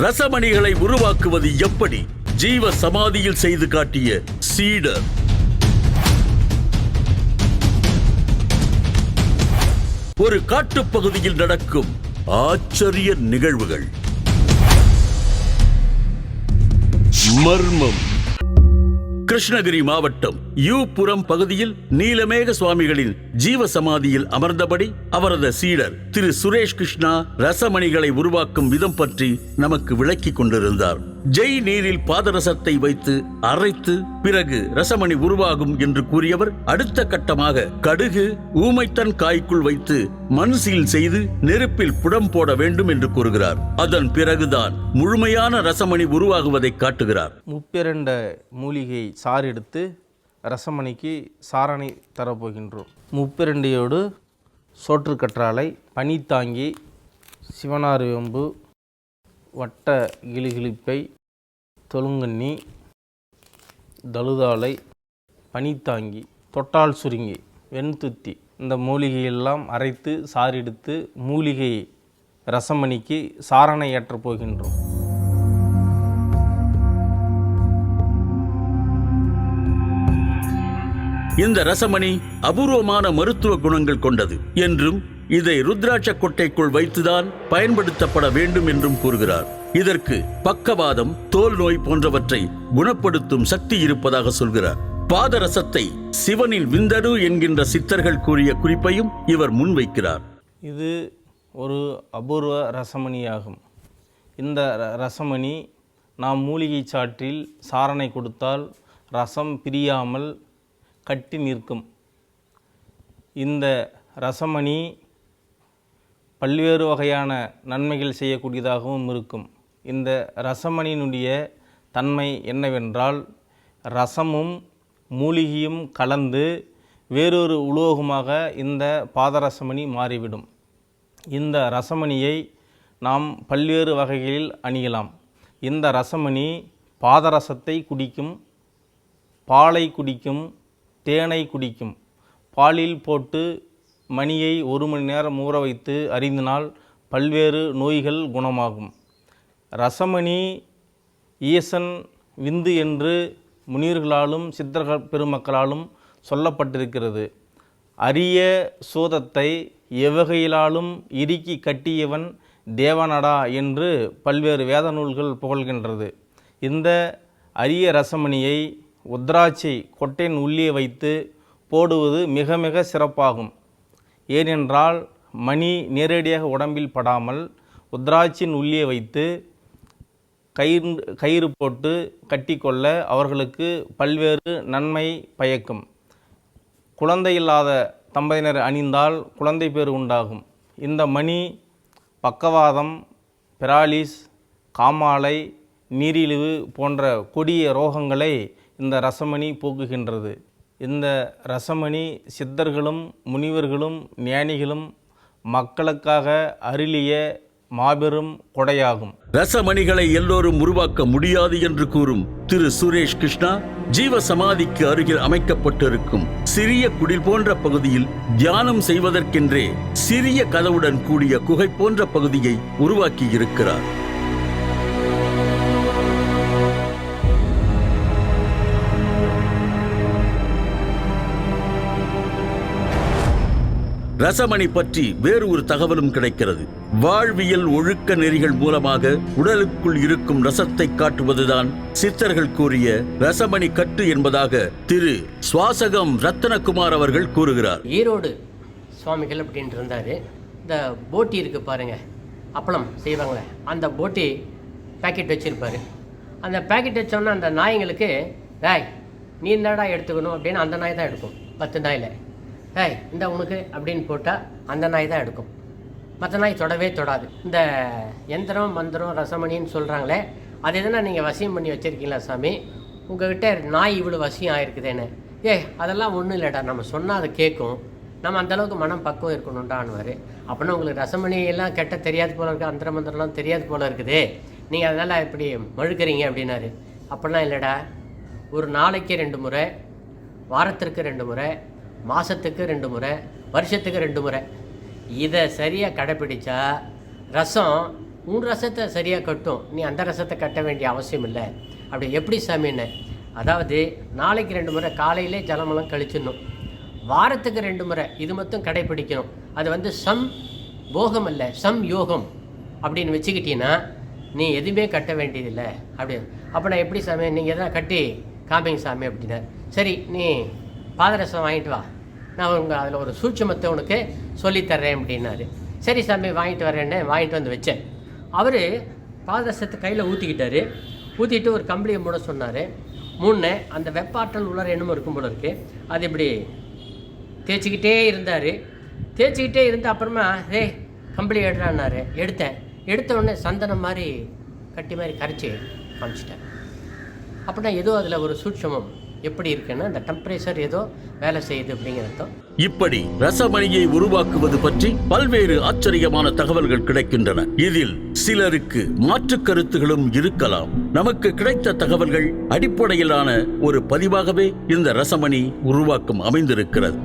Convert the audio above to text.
ரசமணிகளை உருவாக்குவது எப்படி? ஜீவ சமாதியில் செய்து காட்டிய சீடர். ஒரு காட்டுப்பகுதியில் நடக்கும் ஆச்சரிய நிகழ்வுகள். மர்மம். கிருஷ்ணகிரி மாவட்டம் யூபுரம் பகுதியில் நீலமேக சுவாமிகளின் ஜீவ சமாதியில் அமர்ந்தபடி அவரது சீடர் திரு சுரேஷ் கிருஷ்ணா ரசமணிகளை உருவாக்கும் விதம் பற்றி நமக்கு விளக்கி கொண்டிருந்தார். ஜெய் நீரில் பாதரசத்தை வைத்து அரைத்து பிறகு ரசமணி உருவாகும் என்று கூறியவர் அடுத்த கட்டமாக கடுகு ஊமைத்தன் காய்க்குள் வைத்து மண் சீல் செய்து நெருப்பில் புடம் போட வேண்டும் என்று கூறுகிறார். அதன் பிறகுதான் முழுமையான ரசமணி உருவாகுவதை காட்டுகிறார். 32 மூலிகை சாறு எடுத்து ரசமணிக்கு சாரணை தரப்போகின்றோம். 32யோடு சோற்றுக்கற்றாழை, பனித்தாங்கி, சிவனாறு வேம்பு, வட்ட கிளிகிழிப்பை, தொழுங்கண்ணி, தழுதாழை, பனித்தாங்கி, தொட்டால் சுருங்கி, வெண்துத்தி, இந்த மூலிகையெல்லாம் அரைத்து சாறெடுத்து மூலிகை ரசமணிக்கு சாரணை ஏற்றப் போகின்றோம். இந்த ரசமணி அபூர்வமான மருத்துவ குணங்கள் கொண்டது என்றும் இதை ருத்ராட்ச கொட்டைக்குள் வைத்துதான் பயன்படுத்தப்பட வேண்டும் என்றும் கூறுகிறார். இதற்கு பக்கவாதம், தோல் நோய் போன்றவற்றை குணப்படுத்தும் சக்தி இருப்பதாக சொல்கிறார். பாதரசத்தை சிவனின் விந்தடு என்கின்ற சித்தர்கள் கூறிய குறிப்பையும் இவர் முன்வைக்கிறார். இது ஒரு அபூர்வ ரசமணியாகும். இந்த ரசமணி நாம் மூலிகை சாற்றில் சாரணை கொடுத்தால் ரசம் பிரியாமல் கட்டி நிற்கும். இந்த ரசமணி பல்வேறு வகையான நன்மைகள் செய்யக்கூடியதாகவும் இருக்கும். இந்த ரசமணியினுடைய தன்மை என்னவென்றால், ரசமும் மூலிகையும் கலந்து வேறொரு உலோகமாக இந்த பாதரசமணி மாறிவிடும். இந்த ரசமணியை நாம் பல்வேறு வகைகளில் அணியலாம். இந்த ரசமணி பாதரசத்தை குடிக்கும், பாலை குடிக்கும், தேனை குடிக்கும். பாலில் போட்டு மணியை 1 மணி நேரம் ஊற வைத்து அருந்தினால் பல்வேறு நோய்கள் குணமாகும். ரசமணி ஈசன் விந்து என்று முனிவர்களாலும் சித்தர்கள் பெருமக்களாலும் சொல்லப்பட்டிருக்கிறது. அரிய சோதத்தை எவ்வகையிலாலும் இறுக்கி கட்டியவன் தேவனடா என்று பல்வேறு வேத நூல்கள் புகழ்கின்றது. இந்த அரிய ரசமணியை உத்ராட்சை கொட்டையின் உள்ளே வைத்து போடுவது மிக மிக சிறப்பாகும். ஏனென்றால் மணி நேரடியாக உடம்பில் படாமல் உத்ராட்சியின் உள்ளே வைத்து கயிறு போட்டு கட்டிக்கொள்ள அவர்களுக்கு பல்வேறு நன்மை பயக்கும். குழந்தை இல்லாத தம்பதியினர் அணிந்தால் குழந்தை பேறு உண்டாகும். இந்த மணி பக்கவாதம், பெராலிஸ், காமாலை, நீரிழிவு போன்ற கொடிய ரோகங்களை இந்த ரசமணி போக்குகின்றது. இந்த ரசமணி சித்தர்களும் முனிவர்களும் ஞானிகளும் மக்களுக்காக அருளிய மாபெரும் கொடையாகும். ரசமணிகளை எல்லோரும் உருவாக்க முடியாது என்று கூறும் திரு சுரேஷ் கிருஷ்ணா ஜீவ சமாதிக்கு அருகில் அமைக்கப்பட்டிருக்கும் சிறிய குடில் போன்ற பகுதியில் தியானம் செய்வதற்கென்றே சிறிய கதவுடன் கூடிய குகை போன்ற பகுதியை உருவாக்கி இருக்கிறார். ரசமணி பற்றி வேறு ஒரு தகவலும் கிடைக்கிறது. வாழ்வியல் ஒழுக்க நெறிகள் மூலமாக உடலுக்குள் இருக்கும் ரசத்தை காட்டுவதுதான் சித்தர்கள் கூறிய ரசமணி கட்டு என்பதாக திரு சுவாசகம் ரத்தனகுமார் அவர்கள் கூறுகிறார். ஈரோடு சுவாமிகள் அப்படின்ட்டு இருந்தாரு. இந்த போட்டி இருக்கு பாருங்க, அப்பளம் செய்வாங்களே, அந்த போட்டி பேக்கெட் வச்சிருப்பாரு. அந்த பேக்கெட் வச்சோன்னா அந்த நாய்ங்களுக்கு, டேய் நீ என்னடா எடுத்துக்கணும் அப்படின்னு அந்த நாய் தான் எடுக்கும். 10 நாயில் ஏய் இந்த உனக்கு அப்படின்னு போட்டால் அந்த நாய் தான் எடுக்கும், மற்ற நாய் தொடவே தொடாது. இந்த யந்திரம் மந்திரம் ரசமணின்னு சொல்கிறாங்களே, அது எதனா நீங்கள் வசியம் பண்ணி வச்சுருக்கீங்களா சாமி? உங்கள்கிட்ட நாய் இவ்வளோ வசியம் ஆகிருக்குதேன்னு. அதெல்லாம் ஒன்றும் இல்லைடா, நம்ம சொன்னால் அதை கேட்கும், நம்ம அந்தளவுக்கு மனம் பக்குவம் இருக்கணும்டான்னுவார். அப்படின்னா உங்களுக்கு ரசமணி எல்லாம் கெட்ட தெரியாது போல இருக்குது, அந்தர மந்திரம்லாம் தெரியாது போல இருக்குது, நீங்கள் அதனால் இப்படி மழுக்கிறீங்க அப்படின்னாரு. அப்படிலாம் இல்லைடா, ஒரு நாளைக்கு 2 முறை, வாரத்திற்கு 2 முறை, மாதத்துக்கு 2 முறை, வருஷத்துக்கு 2 முறை, இதை சரியாக கடைப்பிடிச்சா ரசம் உன் ரசத்தை சரியாக கட்டும், நீ அந்த ரசத்தை கட்ட வேண்டிய அவசியம் இல்லை. அப்படி எப்படி சாமின்னு, அதாவது நாளைக்கு 2 முறை காலையிலே ஜலமெல்லாம் கழிச்சிடணும், வாரத்துக்கு 2 முறை இது மட்டும் கடைப்பிடிக்கணும். அது சம் போகம் அல்ல, சம் யோகம் அப்படின்னு வச்சுக்கிட்டீங்கன்னா நீ எதுவுமே கட்ட வேண்டியதில்லை அப்படி. அப்போ நான் எப்படி சாமி, நீங்கள் எதனா கட்டி காமிங்க சாமி அப்படின்னா, சரி நீ பாதரசம் வாங்கிட்டு வா, நான் அதில் ஒரு சூட்சமத்தை உனக்கு சொல்லித்தர்றேன் அப்படின்னாரு. சரி சாமி வாங்கிட்டு வரேன்னு வாங்கிட்டு வந்து வச்சேன். அவர் பாதரசத்தை கையில் ஊற்றிக்கிட்டாரு. ஊற்றிட்டு ஒரு கம்பளியை மூட சொன்னார். மூணு அந்த வெப்பாற்றல் உள்ளார என்னமோ இருக்கும் போல இருக்குது, அது இப்படி தேய்ச்சிக்கிட்டே இருந்தார். தேய்ச்சிக்கிட்டே இருந்து அப்புறமா கம்பளி எடுறான்னாரு. எடுத்த உடனே சந்தனம் மாதிரி கட்டி மாதிரி கரைச்சி காமிச்சிட்டேன். அப்படின்னா ஏதோ அதில் ஒரு சூட்சமம் எப்படி இருக்குன்னா அந்த டெம்பரேச்சர் ஏதோ வேலை செய்யுது அப்படிங்கிறது. இப்படி ரசமணியை உருவாக்குவது பற்றி பல்வேறு ஆச்சரியமான தகவல்கள் கிடைக்கின்றன. இதில் சிலருக்கு மாற்று கருத்துகளும் இருக்கலாம். நமக்கு கிடைத்த தகவல்கள் அடிப்படையிலான ஒரு பதிவாகவே இந்த ரசமணி உருவாக்கம் அமைந்திருக்கிறது.